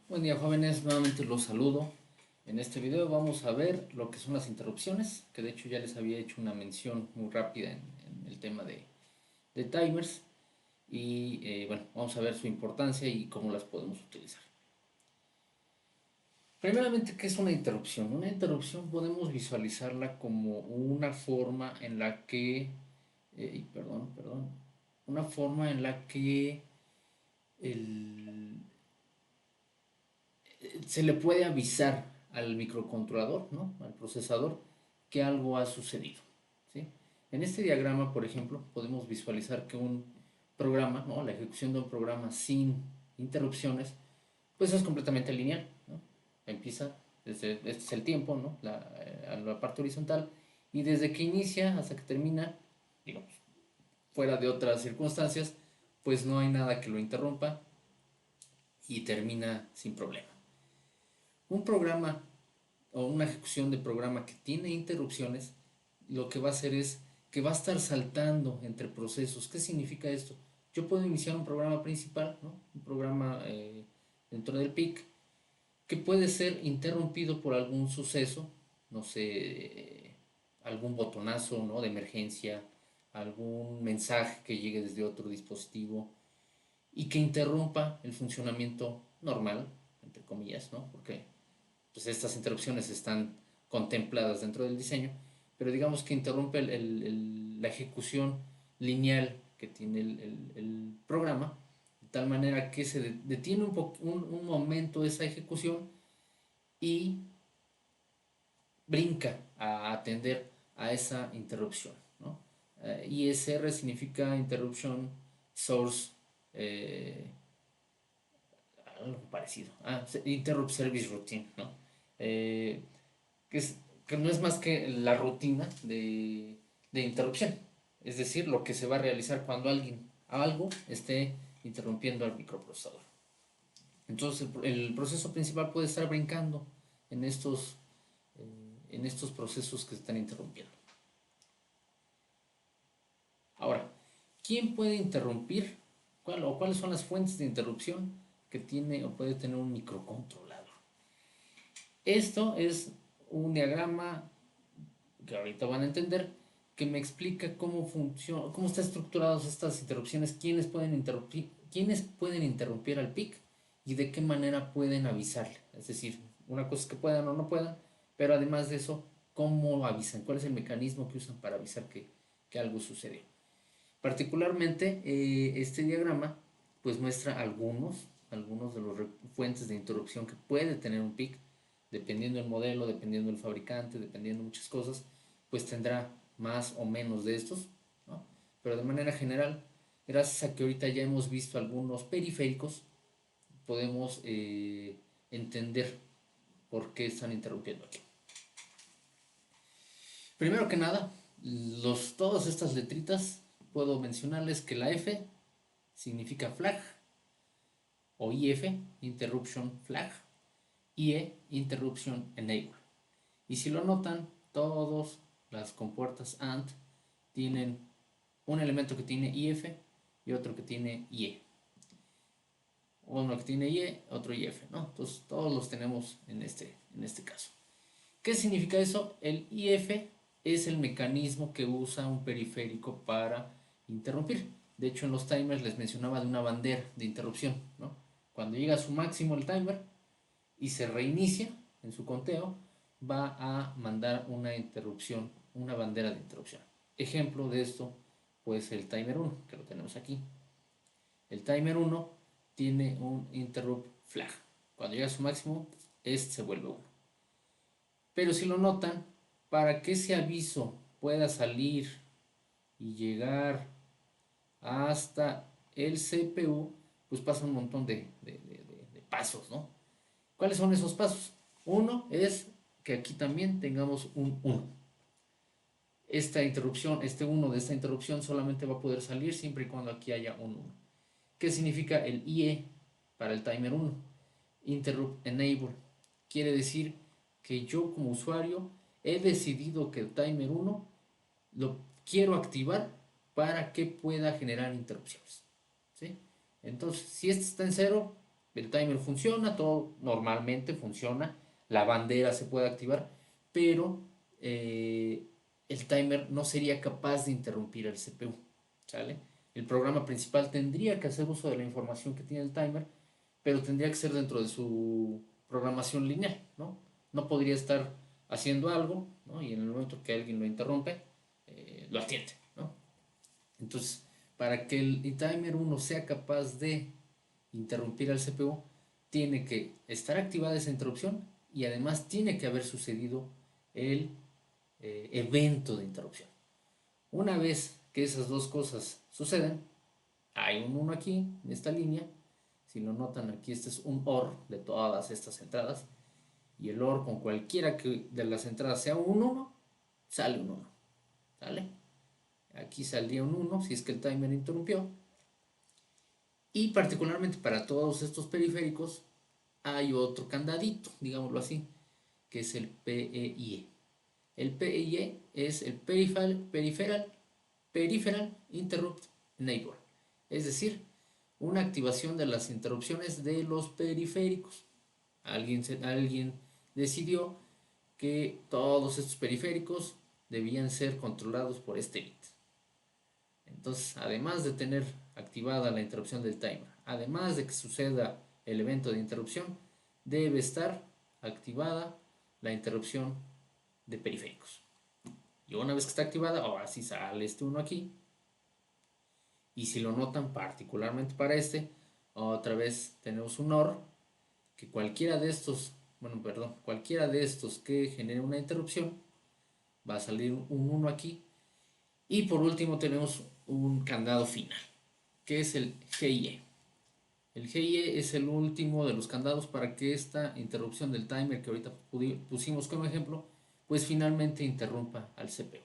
Buen día jóvenes, nuevamente los saludo. En este video vamos a ver lo que son las interrupciones, que de hecho ya les había hecho una mención muy rápida en el tema de timers. Y bueno, vamos a ver su importancia y cómo las podemos utilizar. Primeramente, ¿qué es una interrupción? Una interrupción podemos visualizarla como una forma en la que, una forma en la que el, se le puede avisar al microcontrolador, ¿no? Al procesador, que algo ha sucedido, ¿sí? En este diagrama, por ejemplo, podemos visualizar que un programa, ¿no? La ejecución de un programa sin interrupciones, pues es completamente lineal, ¿no? Empieza, este es el tiempo, ¿no? La parte horizontal, y desde que inicia hasta que termina, digamos, fuera de otras circunstancias, pues no hay nada que lo interrumpa y termina sin problema. Un programa o una ejecución de programa que tiene interrupciones, lo que va a hacer es que va a estar saltando entre procesos. ¿Qué significa esto? Yo puedo iniciar un programa principal, ¿no? Un programa dentro del PIC, que puede ser interrumpido por algún suceso, no sé, algún botonazo, ¿no? De emergencia, algún mensaje que llegue desde otro dispositivo y que interrumpa el funcionamiento normal, entre comillas, ¿no? Porque pues estas interrupciones están contempladas dentro del diseño, pero digamos que interrumpe la ejecución lineal que tiene el programa, de tal manera que se detiene un momento esa ejecución y brinca a atender a esa interrupción, ¿no? ISR significa Interruption Source, eh, algo parecido, Interrupt Service Routine, ¿no? Eh, que, es, que no es más que la rutina de interrupción, es decir, lo que se va a realizar cuando algo esté interrumpiendo al microprocesador. Entonces el proceso principal puede estar brincando en estos, en estos procesos que se están interrumpiendo. Ahora, ¿quién puede interrumpir? ¿Cuáles son las fuentes de interrupción que tiene o puede tener un microcontrolador? Esto es un diagrama que ahorita van a entender, que me explica cómo funciona, cómo están estructuradas estas interrupciones, quiénes pueden interrumpir al PIC y de qué manera pueden avisarle. Es decir, una cosa es que puedan o no puedan, pero además de eso, cómo avisan, cuál es el mecanismo que usan para avisar que algo sucedió. Particularmente, este diagrama pues muestra algunos de las fuentes de interrupción que puede tener un PIC, dependiendo del modelo, dependiendo del fabricante, dependiendo de muchas cosas, pues tendrá más o menos de estos, ¿no? Pero de manera general, gracias a que ahorita ya hemos visto algunos periféricos, podemos entender por qué están interrumpiendo aquí. Primero que nada, todas estas letritas, puedo mencionarles que la F significa flag, o IF, Interruption Flag, IE, Interruption Enable. Y si lo notan, todas las compuertas AND tienen un elemento que tiene IF y otro que tiene IE. Uno que tiene IE, otro IF, ¿no? Entonces todos los tenemos en este caso. ¿Qué significa eso? El IF es el mecanismo que usa un periférico para interrumpir. De hecho, en los timers les mencionaba de una bandera de interrupción, ¿no? Cuando llega a su máximo el timer y se reinicia en su conteo, va a mandar una interrupción, una bandera de interrupción. Ejemplo de esto, pues el timer 1, que lo tenemos aquí. El timer 1 tiene un interrupt flag. Cuando llega a su máximo, este se vuelve 1. Pero si lo notan, para que ese aviso pueda salir y llegar hasta el CPU, pues pasa un montón de pasos, ¿no? ¿Cuáles son esos pasos? Uno es que aquí también tengamos un 1. Esta interrupción, este 1 de esta interrupción solamente va a poder salir siempre y cuando aquí haya un 1. ¿Qué significa el IE para el timer 1? Interrupt Enable. Quiere decir que yo como usuario he decidido que el timer 1 lo quiero activar para que pueda generar interrupciones, ¿sí? Entonces, si este está en 0, el timer funciona, todo normalmente funciona, la bandera se puede activar, pero el timer no sería capaz de interrumpir el CPU, ¿sale? El programa principal tendría que hacer uso de la información que tiene el timer, pero tendría que ser dentro de su programación lineal, ¿no? No podría estar haciendo algo, ¿no? Y en el momento que alguien lo interrumpe, lo atiende, ¿no? Entonces, para que el timer 1 sea capaz de interrumpir al CPU, tiene que estar activada esa interrupción y además tiene que haber sucedido el evento de interrupción. Una vez que esas dos cosas suceden, hay un 1 aquí, en esta línea. Si lo notan, aquí este es un OR de todas estas entradas. Y el OR con cualquiera que de las entradas sea un 1, sale un 1. ¿Sale? Aquí saldría un 1 si es que el timer interrumpió. Y particularmente para todos estos periféricos hay otro candadito, digámoslo así, que es el PEIE. El PEIE es el Peripheral Interrupt Enabler, es decir, una activación de las interrupciones de los periféricos. Alguien decidió que todos estos periféricos debían ser controlados por este bit. Entonces, además de tener activada la interrupción del timer, además de que suceda el evento de interrupción, debe estar activada la interrupción de periféricos. Y una vez que está activada, ahora sí sale este uno aquí. Y si lo notan particularmente para este, otra vez tenemos un OR, que cualquiera de estos, cualquiera de estos que genere una interrupción, va a salir un 1 aquí. Y por último tenemos un candado final, que es el GIE. El GIE es el último de los candados para que esta interrupción del timer que ahorita pusimos como ejemplo, pues finalmente interrumpa al CPU.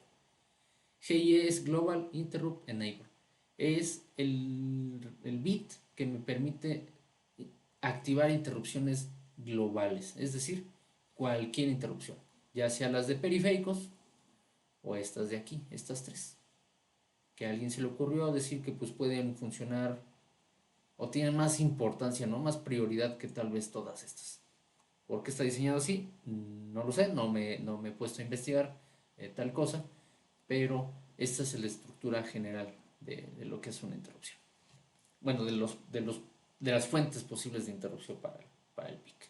GIE es Global Interrupt Enable. Es el bit que me permite activar interrupciones globales, es decir, cualquier interrupción, ya sea las de periféricos o estas de aquí, estas tres. Que a alguien se le ocurrió decir que pues pueden funcionar o tienen más importancia, ¿no? Más prioridad que tal vez todas estas. ¿Por qué está diseñado así? No lo sé, no me he puesto a investigar tal cosa, pero esta es la estructura general de lo que es una interrupción. Bueno, de las fuentes posibles de interrupción para el PIC.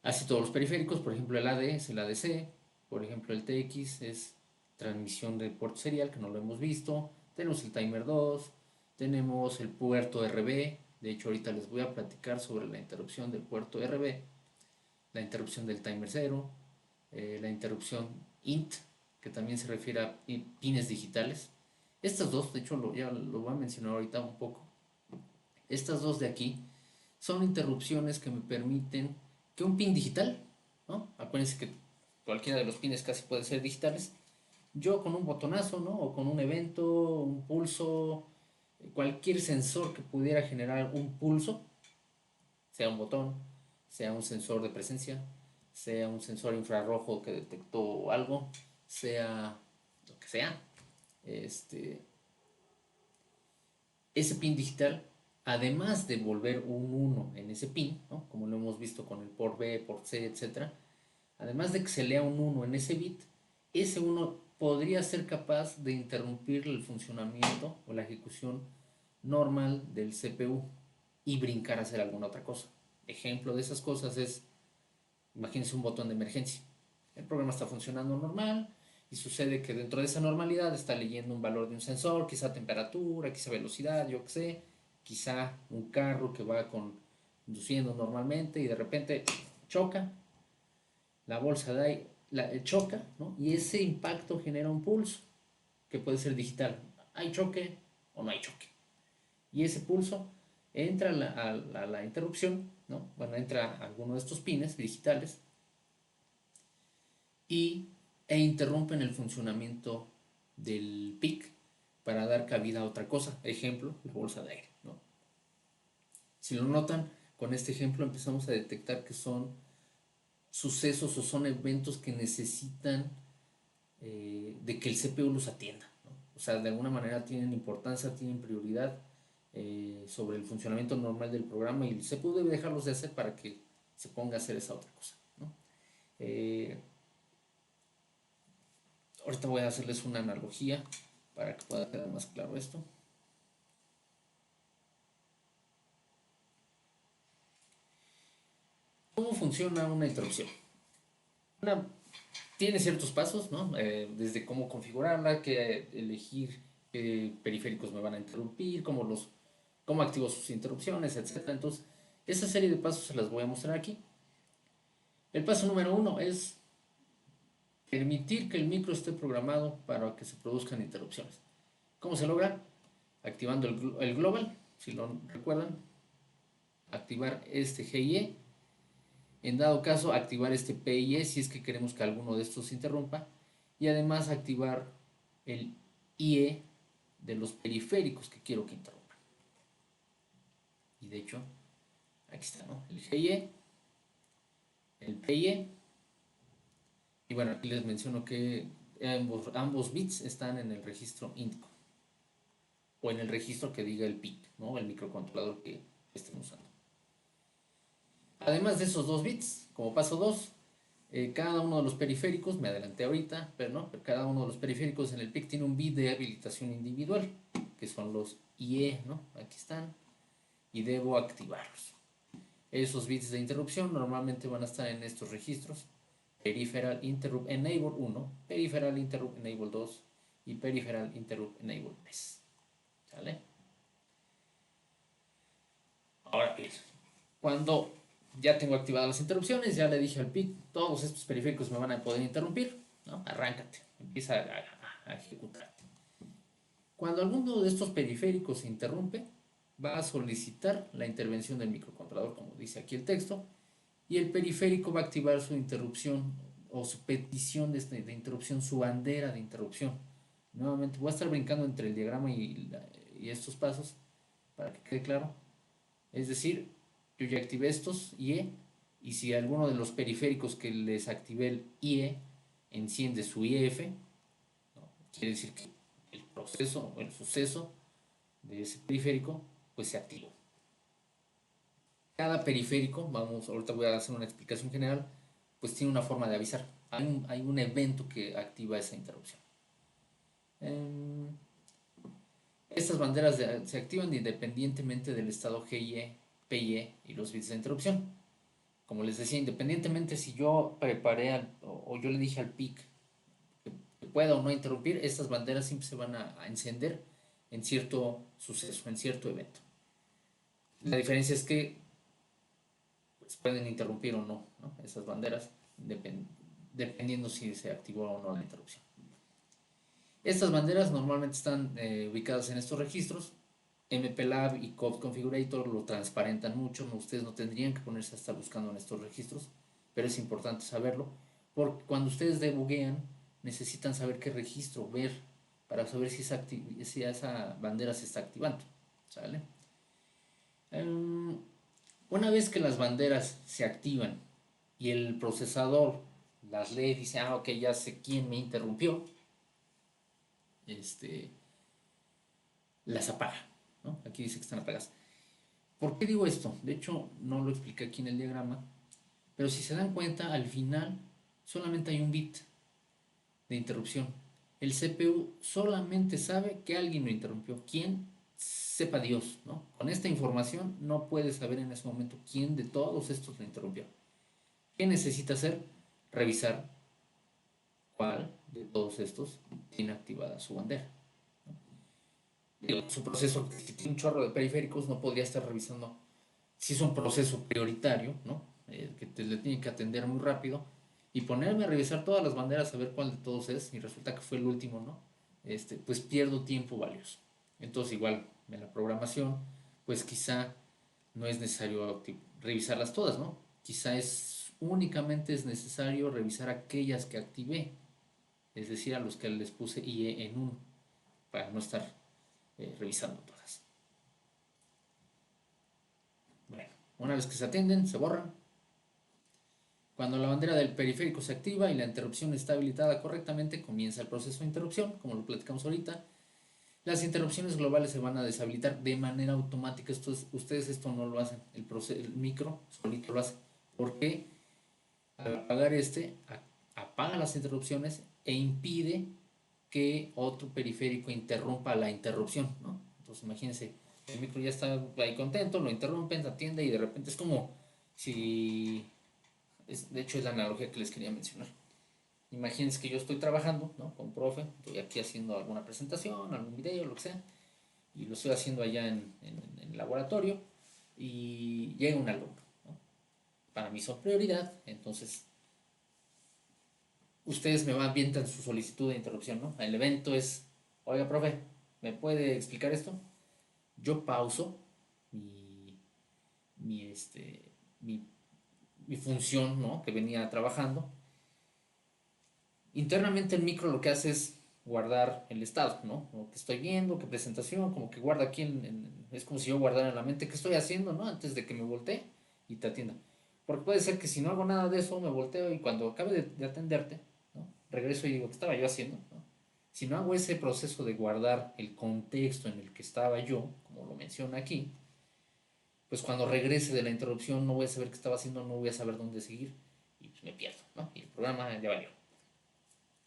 Así todos los periféricos, por ejemplo el AD es el ADC, por ejemplo el TX es transmisión de puerto serial, que no lo hemos visto, tenemos el timer 2, tenemos el puerto RB, de hecho ahorita les voy a platicar sobre la interrupción del puerto RB, la interrupción del timer 0, la interrupción INT, que también se refiere a pines digitales. Estas dos, de hecho ya lo voy a mencionar ahorita un poco, estas dos de aquí son interrupciones que me permiten que un pin digital, ¿no? Acuérdense que cualquiera de los pines casi puede ser digitales, yo con un botonazo, ¿no? O con un evento, un pulso, cualquier sensor que pudiera generar un pulso, sea un botón, sea un sensor de presencia, sea un sensor infrarrojo que detectó algo, sea lo que sea, ese pin digital, además de volver un 1 en ese pin, ¿no? Como lo hemos visto con el port B, port C, etc., además de que se lea un 1 en ese bit, ese 1 podría ser capaz de interrumpir el funcionamiento o la ejecución normal del CPU y brincar a hacer alguna otra cosa. Ejemplo de esas cosas es, imagínense un botón de emergencia. El programa está funcionando normal y sucede que dentro de esa normalidad está leyendo un valor de un sensor, quizá temperatura, quizá velocidad, yo qué sé, quizá un carro que va conduciendo normalmente y de repente choca, la bolsa de aire choca, ¿no? Y ese impacto genera un pulso que puede ser digital. Hay choque o no hay choque. Y ese pulso entra a la interrupción, ¿no? Bueno, entra a alguno de estos pines digitales e interrumpen el funcionamiento del PIC para dar cabida a otra cosa. Ejemplo, la bolsa de aire, ¿no? Si lo notan, con este ejemplo empezamos a detectar que son sucesos o son eventos que necesitan de que el CPU los atienda, ¿no? O sea, de alguna manera tienen importancia, tienen prioridad, sobre el funcionamiento normal del programa, y el CPU debe dejarlos de hacer para que se ponga a hacer esa otra cosa, ¿no? Ahorita voy a hacerles una analogía para que pueda quedar más claro esto. ¿Cómo funciona una interrupción? Tiene ciertos pasos, ¿no? Desde cómo configurarla, qué elegir, qué periféricos me van a interrumpir, cómo activo sus interrupciones, etc. Entonces, esa serie de pasos se las voy a mostrar aquí. El paso número 1 es permitir que el micro esté programado para que se produzcan interrupciones. ¿Cómo se logra? Activando el global, si lo recuerdan, activar este GIE, en dado caso activar este PIE si es que queremos que alguno de estos se interrumpa, y además activar el IE de los periféricos que quiero que interrumpan. Y de hecho, aquí está, ¿no? El GIE, el PIE, y bueno, aquí les menciono que ambos bits están en el registro INTCO, o en el registro que diga el PIC, ¿no? El microcontrolador que estén usando. Además de esos dos bits, como paso 2, cada uno de los periféricos, me adelanté ahorita, pero no, cada uno de los periféricos en el PIC tiene un bit de habilitación individual, que son los IE, ¿no? Aquí están, y debo activarlos. Esos bits de interrupción normalmente van a estar en estos registros: Peripheral Interrupt Enable 1, Peripheral Interrupt Enable 2 y Peripheral Interrupt Enable 3. ¿Sale? Ahora bien, cuando ya tengo activadas las interrupciones, ya le dije al PIC, todos estos periféricos me van a poder interrumpir, ¿no? Arráncate, empieza a ejecutar. Cuando alguno de estos periféricos se interrumpe, va a solicitar la intervención del microcontrolador, como dice aquí el texto, y el periférico va a activar su interrupción o su petición de interrupción, su bandera de interrupción. Nuevamente voy a estar brincando entre el diagrama y estos pasos para que quede claro. Es decir, yo ya activé estos IE, y si alguno de los periféricos que les activé el IE enciende su IF, ¿no? Quiere decir que el proceso o el suceso de ese periférico pues se activó. Cada periférico, ahorita voy a hacer una explicación general, pues tiene una forma de avisar. Hay un evento que activa esa interrupción. Estas banderas se activan independientemente del estado GIE, PIE y los bits de interrupción. Como les decía, independientemente si yo preparé o yo le dije al PIC que pueda o no interrumpir, estas banderas siempre se van a encender en cierto suceso, en cierto evento. La diferencia es que pues, pueden interrumpir o no, ¿no? Esas banderas, dependiendo si se activó o no la interrupción. Estas banderas normalmente están ubicadas en estos registros. MPLAB y Code Configurator lo transparentan mucho, ¿no? Ustedes no tendrían que ponerse a estar buscando en estos registros, pero es importante saberlo, porque cuando ustedes debuguean necesitan saber qué registro ver para saber si esa bandera se está activando, ¿sale? Una vez que las banderas se activan y el procesador las lee y dice, ok, ya sé quién me interrumpió, las apaga, ¿no? Aquí dice que están apagadas. ¿Por qué digo esto? De hecho, no lo expliqué aquí en el diagrama, pero si se dan cuenta, al final solamente hay un bit de interrupción. El CPU solamente sabe que alguien lo interrumpió. ¿Quién? Sepa Dios, ¿no? Con esta información no puede saber en ese momento quién de todos estos lo interrumpió. ¿Qué necesita hacer? Revisar cuál de todos estos tiene activada su bandera. Su proceso, si tiene un chorro de periféricos, no podría estar revisando. Si es un proceso prioritario, ¿no? Que le tiene que atender muy rápido, y ponerme a revisar todas las banderas a ver cuál de todos es, y resulta que fue el último, ¿no? Pues pierdo tiempo valioso. Entonces, igual en la programación, pues quizá no es necesario revisarlas todas, ¿no? Quizá únicamente es necesario revisar aquellas que activé, es decir, a los que les puse IE en 1, para no estar revisando todas. Bueno, una vez que se atienden, se borran. Cuando la bandera del periférico se activa y la interrupción está habilitada correctamente, comienza el proceso de interrupción, como lo platicamos ahorita. Las interrupciones globales se van a deshabilitar de manera automática. Ustedes esto no lo hacen. El micro solito lo hace. ¿Por qué? Al apagar apaga las interrupciones e impide que otro periférico interrumpa la interrupción, ¿no? Entonces imagínense, el micro ya está ahí contento, lo interrumpen, atiende y de repente es como si... de hecho es la analogía que les quería mencionar. Imagínense que yo estoy trabajando, ¿no? Con profe, estoy aquí haciendo alguna presentación, algún video, lo que sea, y lo estoy haciendo allá en el laboratorio y llega un alumno, ¿no? Para mí son prioridad, entonces ustedes me avientan su solicitud de interrupción, ¿no? El evento es, oiga, profe, ¿me puede explicar esto? Yo pauso mi, mi, este, mi, mi función, ¿no? Que venía trabajando. Internamente el micro lo que hace es guardar el estado, ¿no? Lo que estoy viendo, qué presentación, como que guarda aquí, es como si yo guardara en la mente qué estoy haciendo, ¿no? Antes de que me voltee y te atienda. Porque puede ser que si no hago nada de eso, me volteo y cuando acabe de atenderte, ¿no? Regreso y digo, ¿qué estaba yo haciendo? ¿No? Si no hago ese proceso de guardar el contexto en el que estaba yo, como lo menciona aquí, pues cuando regrese de la interrupción no voy a saber qué estaba haciendo, no voy a saber dónde seguir y pues me pierdo, ¿no? Y el programa ya valió.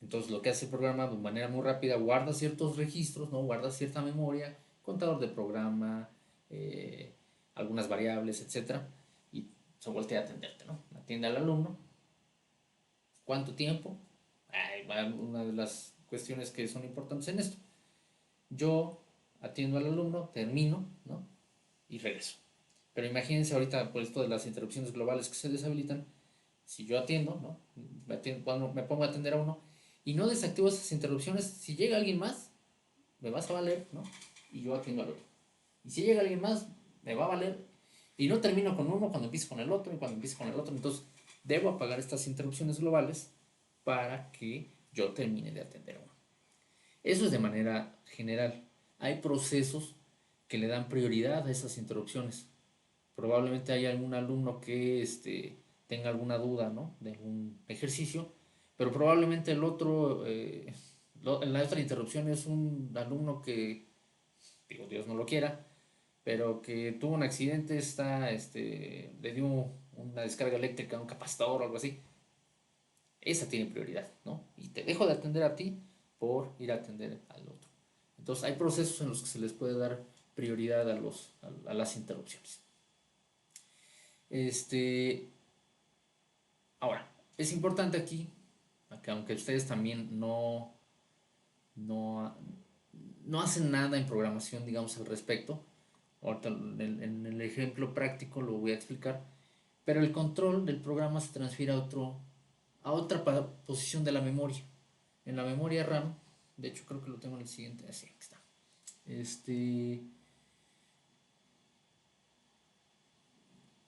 Entonces lo que hace el programa de manera muy rápida, guarda ciertos registros, ¿no? Guarda cierta memoria, contador de programa, eh, algunas variables, etcétera, y se voltea a atenderte, ¿no? Atiende al alumno. ¿Cuánto tiempo? Ahí va una de las cuestiones que son importantes en esto. Yo atiendo al alumno, termino, ¿no? Y regreso. Pero imagínense ahorita, por esto de las interrupciones globales que se deshabilitan, si yo atiendo, ¿no? Cuando me pongo a atender a uno y no desactivo esas interrupciones, si llega alguien más, me vas a valer, ¿no? Y yo atiendo al otro. Y si llega alguien más, me va a valer. Y no termino con uno cuando empiezo con el otro y cuando empiezo con el otro. Entonces, debo apagar estas interrupciones globales para que yo termine de atender a uno. Eso es de manera general. Hay procesos que le dan prioridad a esas interrupciones. Probablemente hay algún alumno que tenga alguna duda, ¿no? De un ejercicio, pero probablemente el otro, en la otra interrupción es un alumno que, digo, Dios no lo quiera, pero que tuvo un accidente, le dio una descarga eléctrica a un capacitor o algo así. Esa tiene prioridad, ¿no? Y te dejo de atender a ti por ir a atender al otro. Entonces hay procesos en los que se les puede dar prioridad a las interrupciones. Este, Ahora, es importante aquí, que aunque ustedes también no, no hacen nada en programación, digamos, al respecto, ahorita en el ejemplo práctico lo voy a explicar, pero el control del programa se transfiere a otra posición de la memoria. En la memoria RAM, de hecho creo que lo tengo en el siguiente, así aquí está.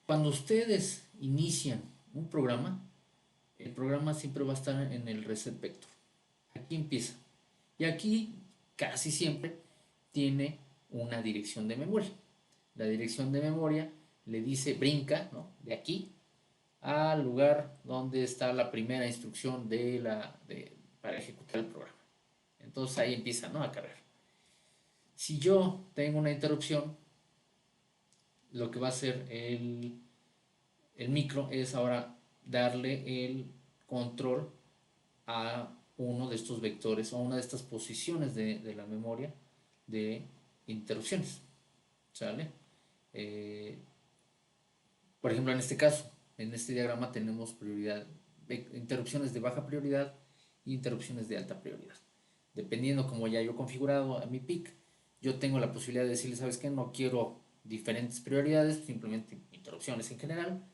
Cuando ustedes inician un programa, el programa siempre va a estar en el reset vector. Aquí empieza. Y aquí casi siempre tiene una dirección de memoria. La dirección de memoria le dice brinca, ¿no? De aquí al lugar donde está la primera instrucción para ejecutar el programa. Entonces ahí empieza, ¿no? A cargar. Si yo tengo una interrupción, lo que va a hacer el micro es ahora darle el control a uno de estos vectores o a una de estas posiciones de la memoria de interrupciones. ¿Sale? Eh, por ejemplo, en este caso, en este diagrama tenemos interrupciones de baja prioridad e interrupciones de alta prioridad. Dependiendo como ya yo he configurado a mi PIC, yo tengo la posibilidad de decirle, ¿sabes qué? No quiero diferentes prioridades, simplemente interrupciones en general.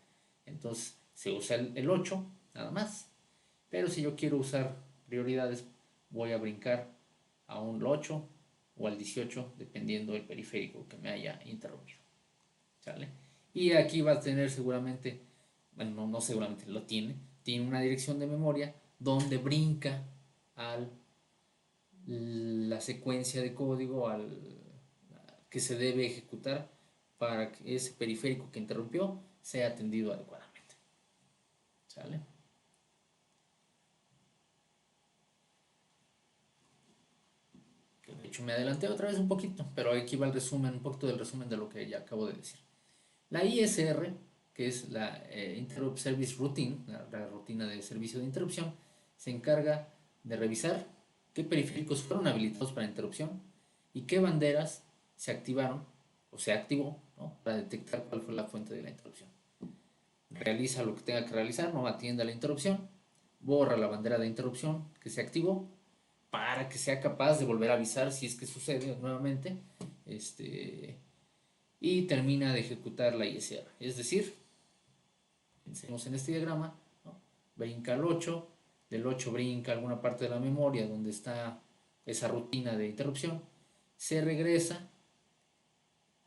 Entonces se usa el 8, nada más. Pero si yo quiero usar prioridades, voy a brincar a un 8 o al 18, dependiendo del periférico que me haya interrumpido. ¿Sale? Y aquí va a tener seguramente, bueno, no seguramente, tiene una dirección de memoria donde brinca a la secuencia de código que se debe ejecutar para que ese periférico que interrumpió sea atendido adecuadamente. ¿Sale? De hecho, me adelanté otra vez un poquito, pero aquí va el resumen, un poquito del resumen de lo que ya acabo de decir. La ISR, que es la Interrupt Service Routine, la rutina de servicio de interrupción, se encarga de revisar qué periféricos fueron habilitados para interrupción y qué banderas se activaron o se activó, ¿no?, para detectar cuál fue la fuente de la interrupción. Realiza lo que tenga que realizar, no atiende a la interrupción, borra la bandera de interrupción que se activó para que sea capaz de volver a avisar si es que sucede nuevamente, y termina de ejecutar la ISR. Es decir, pensemos en este diagrama, ¿no?, brinca al 8, del 8 brinca alguna parte de la memoria donde está esa rutina de interrupción, se regresa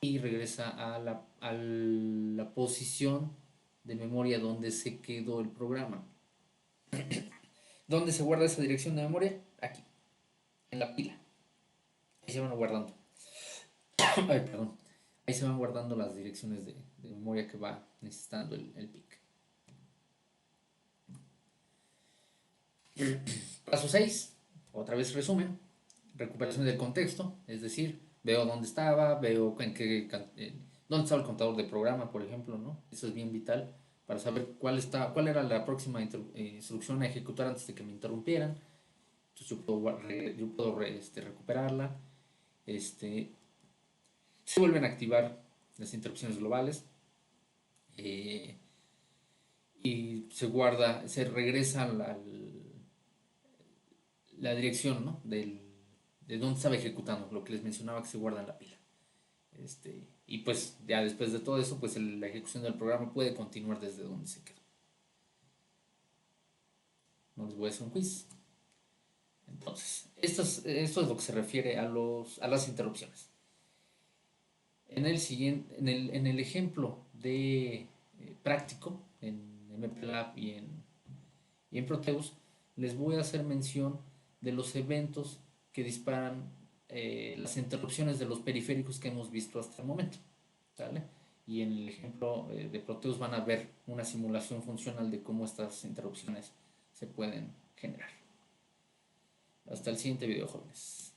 y regresa a la posición de memoria donde se quedó el programa. ¿Dónde se guarda esa dirección de memoria? Aquí, en la pila. Ahí se van guardando. Ay, perdón. Ahí se van guardando las direcciones de memoria que va necesitando el PIC. Paso 6, otra vez resumen, recuperación del contexto, es decir, veo dónde estaba, veo dónde estaba el contador de programa, por ejemplo, ¿no? Eso es bien vital para saber cuál era la próxima instrucción a ejecutar antes de que me interrumpieran. Entonces yo puedo recuperarla. Se vuelven a activar las interrupciones globales, eh, y se regresa la dirección, ¿no?, de dónde estaba ejecutando, lo que les mencionaba que se guarda en la pila. Y pues ya después de todo eso, pues la ejecución del programa puede continuar desde donde se quedó. No les voy a hacer un quiz. Entonces, esto es lo que se refiere a las interrupciones. En el ejemplo de práctico, en MPLAB y en Proteus, les voy a hacer mención de los eventos que disparan las interrupciones de los periféricos que hemos visto hasta el momento, ¿vale? Y en el ejemplo de Proteus van a ver una simulación funcional de cómo estas interrupciones se pueden generar. Hasta el siguiente video, jóvenes.